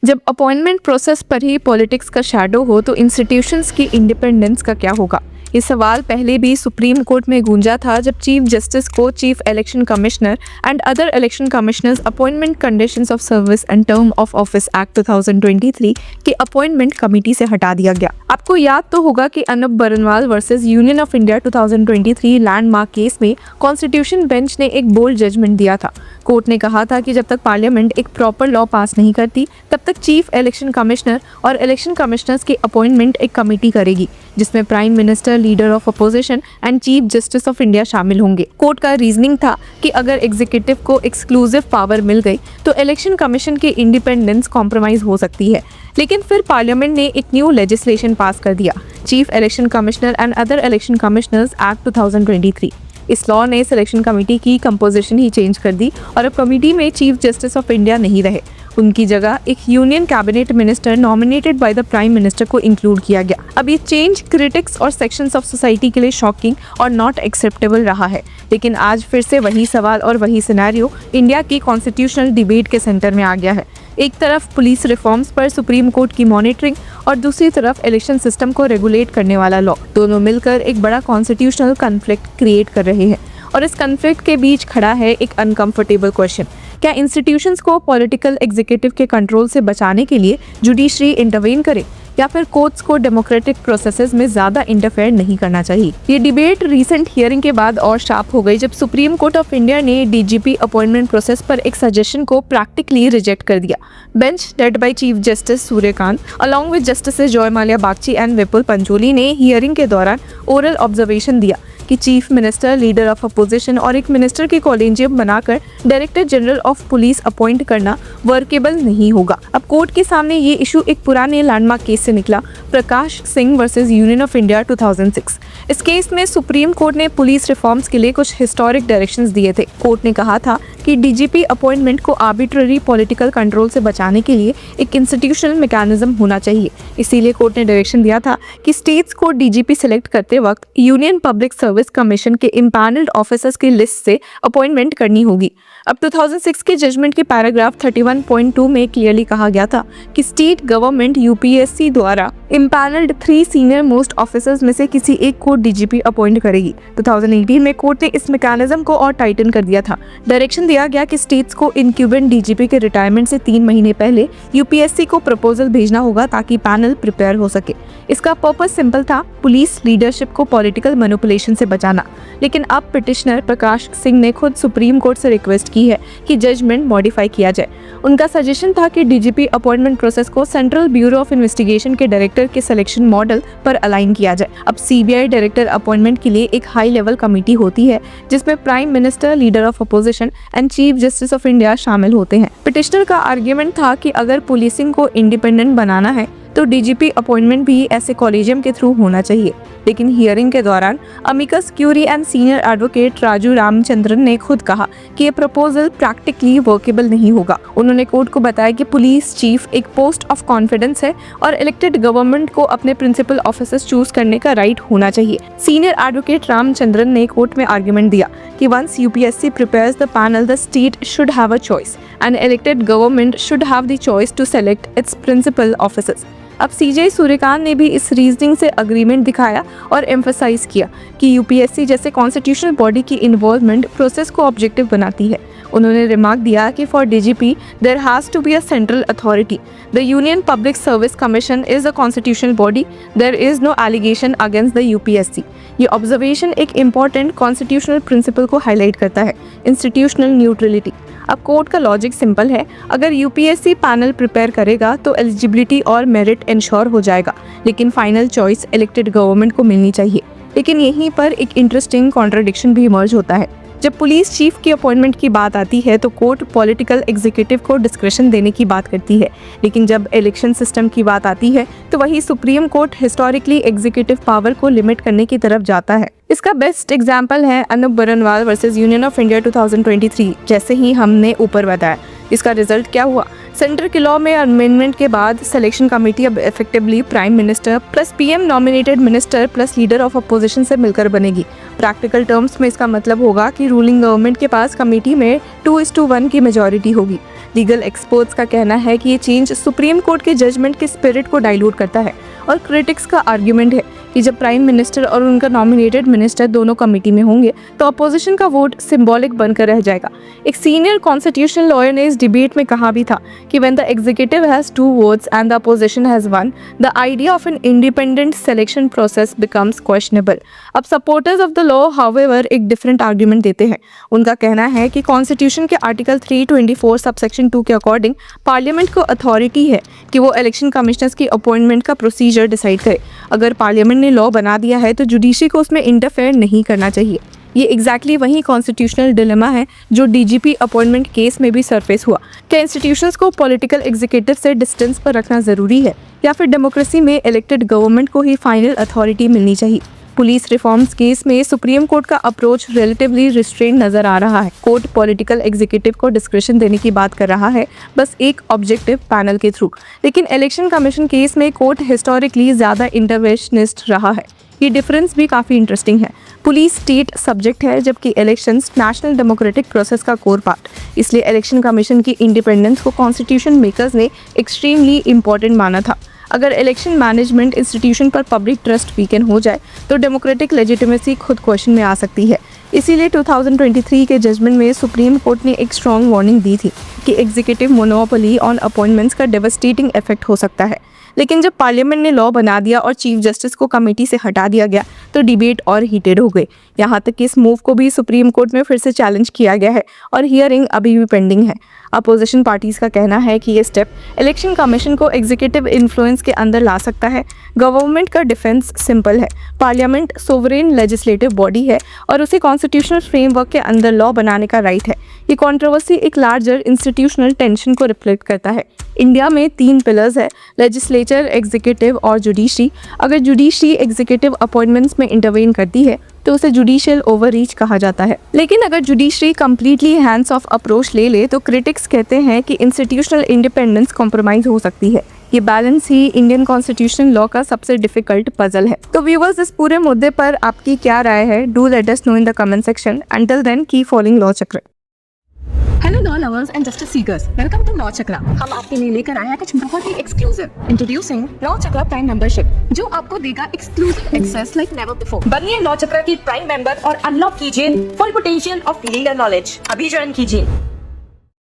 जब appointment process पर ही politics का शैडो हो तो इंस्टीट्यूशंस की इंडिपेंडेंस का क्या होगा। ये सवाल पहले भी सुप्रीम कोर्ट में गूंजा था जब चीफ जस्टिस को chief election commissioner and other election commissioners appointment conditions of service and term of office act 2023 के अपॉइंटमेंट कमेटी से हटा दिया गया। आपको याद तो होगा कि Anoop Baranwal versus union of India 2023 landmark case में कॉन्स्टिट्यूशन बेंच ने एक बोल्ड जजमेंट दिया था। कोर्ट ने कहा था कि जब तक पार्लियामेंट एक प्रॉपर लॉ पास नहीं करती तब तक चीफ इलेक्शन कमिश्नर और इलेक्शन कमिश्नर्स की अपॉइंटमेंट एक कमेटी करेगी जिसमें prime minister, leader of opposition and chief justice of India शामिल होंगे। कोर्ट का रीजनिंग था कि अगर एग्जीक्यूटिव को एक्सक्लूसिव पावर मिल गई तो इलेक्शन कमीशन की इंडिपेंडेंस कॉम्प्रोमाइज हो सकती है। लेकिन फिर पार्लियामेंट ने एक न्यू लेजिस्लेशन पास कर दिया, chief election commissioner and other election commissioners act 2023। इस लॉ ने सिलेक्शन कमेटी की कंपोजिशन ही चेंज कर दी और अब कमेटी में चीफ जस्टिस ऑफ इंडिया नहीं रहे। उनकी जगह एक union cabinet minister nominated by the prime minister को इंक्लूड किया गया। अब ये चेंज क्रिटिक्स और सेक्शंस ऑफ सोसाइटी के लिए शॉकिंग और नॉट एक्सेप्टेबल रहा है, लेकिन आज फिर से वही सवाल और वही सिनेरियो इंडिया की कॉन्स्टिट्यूशनल डिबेट के सेंटर में आ गया है। एक तरफ पुलिस रिफॉर्म्स पर सुप्रीम कोर्ट की मॉनिटरिंग और दूसरी तरफ इलेक्शन सिस्टम को रेगुलेट करने वाला लॉ, दोनों मिलकर एक बड़ा कॉन्स्टिट्यूशनल कॉन्फ्लिक्ट क्रिएट कर रहे हैं। और इस कॉन्फ्लिक्ट के बीच खड़ा है एक अनकंफर्टेबल क्वेश्चन, क्या इंस्टीट्यूशंस को पॉलिटिकल एग्जीक्यूटिव के कंट्रोल से बचाने के लिए जुडिशरी इंटरवेन करे या फिर कोर्ट्स को डेमोक्रेटिक प्रोसेसेस में ज्यादा इंटरफेयर नहीं करना चाहिए। ये डिबेट रीसेंट हियरिंग के बाद और शार्प हो गई जब सुप्रीम कोर्ट ऑफ इंडिया ने डीजीपी अपॉइंटमेंट प्रोसेस पर एक सजेशन को प्रैक्टिकली रिजेक्ट कर दिया। Bench led by chief justice Suryakant along with justices Joymalya Bagchi and Vipul Pancholi ने हियरिंग के दौरान ओरल ऑब्जर्वेशन दिया कि chief minister, leader of opposition और एक मिनिस्टर की कॉलेजियम बनाकर director general of police appoint करना वर्केबल नहीं होगा। अब कोर्ट के सामने ये इशू एक पुराने लैंडमार्क केस से निकला, Prakash Singh versus union of India 2006। इस केस में सुप्रीम कोर्ट ने पुलिस रिफॉर्म्स के लिए कुछ हिस्टोरिक डायरेक्शंस दिए थे। कोर्ट ने कहा था कि डीजीपी अपॉइंटमेंट को आर्बिट्ररी पॉलिटिकल कंट्रोल से बचाने के लिए एक इंस्टीट्यूशनल मैकेनिज्म होना चाहिए। इसीलिए कोर्ट ने डायरेक्शन दिया था कि स्टेट्स को डीजीपी सिलेक्ट करते वक्त यूनियन पब्लिक सर्विस कमीशन के इम्पैनल्ड ऑफिसर्स की लिस्ट से अपॉइंटमेंट करनी होगी। अब 2006 के जजमेंट के पैराग्राफ 31.2 में क्लियरली कहा गया था कि स्टेट गवर्नमेंट यूपीएससी द्वारा इम्पैनल्ड 3 सीनियर मोस्ट ऑफिसर्स में से किसी एक को डीजीपी अपॉइंट करेगी। 2018 में कोर्ट ने इस मैकेनिज्म को और टाइटन कर दिया था। डायरेक्शन दिया गया कि स्टेट्स को इनक्यूबेंट डीजीपी के रिटायरमेंट से 3 महीने पहले यूपीएससी को प्रपोजल भेजना होगा ताकि पैनल प्रिपेयर हो सके। इसका पर्पस सिंपल था, पुलिस लीडरशिप को पॉलिटिकल मैनिपुलेशन से बचाना। लेकिन अब पिटिशनर प्रकाश सिंह ने खुद सुप्रीम कोर्ट से रिक्वेस्ट की है कि जजमेंट मॉडिफाई किया जाए। उनका सजेशन था कि डीजीपी अपॉइंटमेंट प्रोसेस को सेंट्रल ब्यूरो ऑफ इन्वेस्टिगेशन के डायरेक्टर के सिलेक्शन मॉडल पर अलाइन किया जाए। अब सीबीआई डायरेक्टर अपॉइंटमेंट के लिए एक हाई लेवल कमेटी होती है जिसमें prime minister, leader of opposition and chief justice of India शामिल होते हैं। पिटिशनर का आर्ग्यूमेंट था कि अगर पुलिसिंग को इंडिपेंडेंट बनाना है तो डीजीपी अपॉइंटमेंट भी ऐसे कॉलेजियम के थ्रू होना चाहिए। लेकिन हियरिंग के दौरान amicus curiae and senior advocate Raju Ramachandran ने खुद कहा कि ये प्रपोजल प्रैक्टिकली वर्केबल नहीं होगा। उन्होंने कोर्ट को बताया कि पुलिस चीफ एक पोस्ट ऑफ कॉन्फिडेंस है और इलेक्टेड गवर्नमेंट को अपने प्रिंसिपल ऑफिसर्स चूज करने का राइट होना चाहिए। सीनियर एडवोकेट रामचंद्रन ने कोर्ट में आर्ग्यूमेंट दिया कि once UPSC prepares the panel, the state should have a choice and elected government should have the choice to select its principal officers. अब CJ Suryakant ने भी इस रीजनिंग से अग्रीमेंट दिखाया और एम्फसाइज किया कि यूपीएससी जैसे कॉन्स्टिट्यूशनल बॉडी की इन्वॉल्वमेंट प्रोसेस को ऑब्जेक्टिव बनाती है। उन्होंने रिमार्क दिया कि for DGP there has to be a central authority. The union public service commission is a constitutional body, there is no allegation against the UPSC. ये observation एक important constitutional principle को highlight करता है, institutional neutrality. अब court का logic simple है, अगर UPSC panel prepare करेगा तो एलिजिबिलिटी और मेरिट इंश्योर हो जाएगा, लेकिन फाइनल चॉइस इलेक्टेड गवर्नमेंट को मिलनी चाहिए। लेकिन यहीं पर एक इंटरेस्टिंग कॉन्ट्रडिक्शन भी इमर्ज होता है। जब पुलिस चीफ की अपॉइंटमेंट की बात आती है तो कोर्ट पॉलिटिकल एग्जीक्यूटिव को डिस्क्रेशन देने की बात करती है, लेकिन जब इलेक्शन सिस्टम की बात आती है तो वही supreme court historically executive power को लिमिट करने की तरफ जाता है। इसका बेस्ट एग्जाम्पल है Anoop Baranwal versus union of India 2023। जैसे ही हमने ऊपर बताया इसका रिजल्ट क्या हुआ? सेंटर के लॉ में अमेंडमेंट के बाद सिलेक्शन कमेटी अब effectively prime minister plus PM nominated minister plus leader of opposition से मिलकर बनेगी। प्रैक्टिकल टर्म्स में इसका मतलब होगा कि रूलिंग गवर्नमेंट के पास कमेटी में 2:1 की मेजॉरिटी होगी। लीगल एक्सपर्ट्स का कहना है कि ये चेंज सुप्रीम कोर्ट के जजमेंट के स्पिरिट को डाइल्यूट करता है और क्रिटिक्स का आर्ग्यूमेंट है कि जब प्राइम मिनिस्टर और उनका नॉमिनेटेड मिनिस्टर दोनों कमेटी में होंगे तो अपोजिशन का वोट सिंबॉलिक बनकर रह जाएगा। एक सीनियर कॉन्स्टिट्यूशनल लॉयर ने इस डिबेट में कहा भी था कि when the executive has 2 votes and the opposition has 1, the idea of an independent selection process becomes questionable. अब supporters of the law however एक डिफरेंट आर्ग्यूमेंट देते हैं। उनका कहना है कि कॉन्स्टिट्यूशन के आर्टिकल 324 सबसेक्शन 2 के अकॉर्डिंग पार्लियामेंट को अथॉरिटी है कि वो इलेक्शन कमिश्नर्स की अपॉइंटमेंट का प्रोसीजर डिसाइड करे। अगर पार्लियामेंट ने लॉ बना दिया है तो जुडिशरी को उसमें इंटरफेयर नहीं करना चाहिए। ये एग्जैक्टली वही कॉन्स्टिट्यूशनल डिलेमा है जो डीजीपी अपॉइंटमेंट केस में भी सरफेस हुआ। क्या इंस्टीट्यूशंस को पॉलिटिकल एग्जीक्यूटिव से डिस्टेंस पर रखना जरूरी है या फिर डेमोक्रेसी में इलेक्टेड गवर्नमेंट को ही फाइनल अथॉरिटी मिलनी चाहिए? पुलिस रिफॉर्म्स केस में सुप्रीम कोर्ट का अप्रोच रिलेटिवली रिस्ट्रेन नजर आ रहा है। कोर्ट पॉलिटिकल एग्जीक्यूटिव को डिस्क्रिप्शन देने की बात कर रहा है, बस एक ऑब्जेक्टिव पैनल के थ्रू। लेकिन इलेक्शन कमीशन केस में कोर्ट हिस्टोरिकली ज्यादा इंटरवेंशनिस्ट रहा है। ये डिफरेंस भी काफ़ी इंटरेस्टिंग है। पुलिस स्टेट सब्जेक्ट है जबकि इलेक्शंस नेशनल डेमोक्रेटिक प्रोसेस का कोर पार्ट। इसलिए इलेक्शन कमीशन की इंडिपेंडेंस को कॉन्स्टिट्यूशन मेकर्स ने एक्सट्रीमली इंपॉर्टेंट माना था। अगर इलेक्शन मैनेजमेंट इंस्टीट्यूशन पर पब्लिक ट्रस्ट वीकन हो जाए तो डेमोक्रेटिक लेजिटिमेसी खुद क्वेश्चन में आ सकती है। इसीलिए 2023 के जजमेंट में सुप्रीम कोर्ट ने एक स्ट्रॉन्ग वार्निंग दी थी कि एग्जीक्यूटिव मोनोपोली ऑन अपॉइंटमेंट्स का डेवास्टेटिंग इफेक्ट हो सकता है। लेकिन जब पार्लियामेंट ने लॉ बना दिया और चीफ जस्टिस को कमेटी से हटा दिया गया तो डिबेट और हीटेड हो गई। यहाँ तक कि इस मूव को भी सुप्रीम कोर्ट में फिर से चैलेंज किया गया है और हियरिंग अभी भी पेंडिंग है। अपोजिशन पार्टीज का कहना है कि ये स्टेप इलेक्शन कमीशन को एग्जीक्यूटिव इन्फ्लुएंस के अंदर ला सकता है। गवर्नमेंट का डिफेंस सिंपल है, पार्लियामेंट सोवरेन लेजिस्लेटिव बॉडी है और उसे कॉन्स्टिट्यूशनल फ्रेमवर्क के अंदर लॉ बनाने का राइट है। ये कंट्रोवर्सी एक लार्जर इंस्टीट्यूशनल टेंशन को रिफ्लेक्ट करता है। इंडिया में 3 पिलर्स है, लेजिस्लेचर, एग्जीक्यूटिव और जुडिशरी। अगर जुडिशरी एग्जीक्यूटिव अपॉइंटमेंट्स में इंटरवेन करती है तो उसे जुडिशियल ओवररीच कहा जाता है। लेकिन अगर judiciary completely hands of approach ले ले तो क्रिटिक्स कहते हैं कि इंस्टीट्यूशनल इंडिपेंडेंस कॉम्प्रोमाइज हो सकती है। ये बैलेंस ही इंडियन कॉन्स्टिट्यूशन लॉ का सबसे डिफिकल्ट पजल है। तो व्यूअर्स, इस पूरे मुद्दे पर आपकी क्या राय है? Do let us know in the comment section. Until then keep following law Chakra. Hello law lovers and justice seekers, welcome to law Chakra. हम आपके लिए लेकर आए हैं कुछ बहुत ही exclusive. Introducing law Chakra prime membership, जो आपको देगा exclusive access like never before. बनिए लॉ चक्रा की प्राइम मेंबर और अनलॉक कीजिए full potential of legal knowledge. अभी ज्वाइन कीजिए।